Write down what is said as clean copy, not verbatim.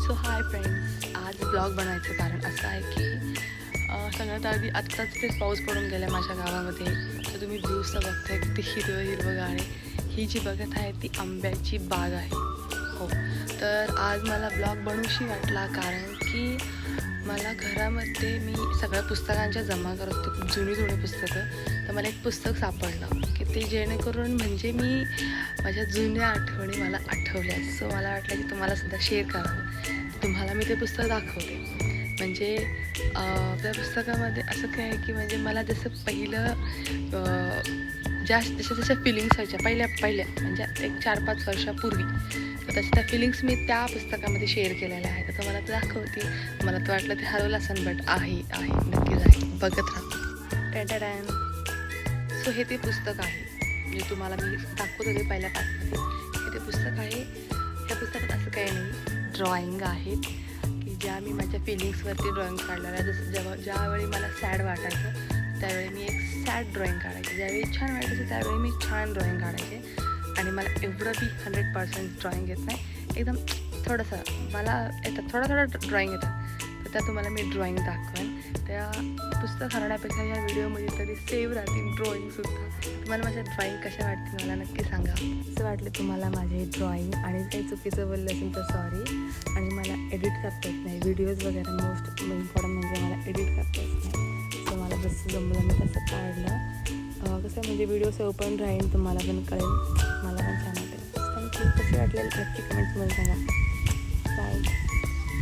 So hi friends, आज blog बनायचं कारण असं आहे की सगळ्यात आधी आत्ताच ते पाऊस पडून गेला माझ्या गावामध्ये. तर तुम्ही व्ह्यूज तर बघताय किती हिरवं हिरवंगार आहे. ही जी बघत आहे ती आंब्याची बाग आहे. हो, तर आज मला ब्लॉग बनवूशी वाटला कारण की मला घरामध्ये मी सगळ्या पुस्तकांच्या जमा करत होते, खूप जुनी पुस्तकं. तर मला एक पुस्तक सापडलं की ते जेणेकरून म्हणजे मी माझ्या जुन्या आठवणी मला आठवल्या. सो मला वाटलं की तुम्हालासुद्धा शेअर करावं. तुम्हाला मी ते पुस्तक दाखवते. म्हणजे त्या पुस्तकामध्ये असं काय आहे की म्हणजे मला जसं पहिलं जशा फिलिंग्स व्हायच्या पहिल्या म्हणजे एक 4-5 वर्षापूर्वी, तर तशा त्या फिलिंग्स मी त्या पुस्तकामध्ये शेअर केलेल्या आहेत. तर मला ते दाखवते. मला तर वाटलं ते हरवलं असेल, बट आहे नक्कीच आहे. बघत राहा. टॅन. सो हे ते पुस्तक आहे, म्हणजे तुम्हाला मी दाखवत होते पहिल्या पाठमध्ये. हे ते पुस्तक आहे. ह्या पुस्तकात असं काही नाही, ड्रॉइंग आहेत की ज्या मी माझ्या फिलिंग्सवरती ड्रॉइंग काढलेल्या. जसं ज्यावेळी मला सॅड वाटायचं त्यावेळी मी एक सॅड ड्रॉइंग काढायचे, ज्यावेळी छान वाटायचं त्यावेळी मी छान ड्रॉइंग काढायचे. आणि मला एवढं बी 100% ड्रॉइंग येत नाही, एकदम थोडंसं मला येतं, थोडं ड्रॉइंग येतं. तर त्या तुम्हाला मी ड्रॉइंग दाखवेन. त्या पुस्तक हरवण्यापेक्षा ह्या व्हिडिओमध्ये तरी सेव्ह राहतील ड्रॉइंगसुद्धा. तुम्हाला माझ्या ड्रॉइंग कशा वाटतील मला नक्की सांगा. असं वाटलं तुम्हाला माझे ड्रॉइंग आणि काही चुकीचं बोललं असेल तर सॉरी. आणि मला एडिट करता येत नाही व्हिडिओज वगैरे. मोस्ट इम्पॉर्टंट म्हणजे मला एडिट करता येत नाही. सो मला जसं जमलं मी तसं काढलं. कसं म्हणजे व्हिडिओ सेव्ह पण राहील, तुम्हाला पण कळेल, मला पण छान वाटेल. थँक्यू. कसे वाटले नक्की कमेंट्समध्ये सांगा.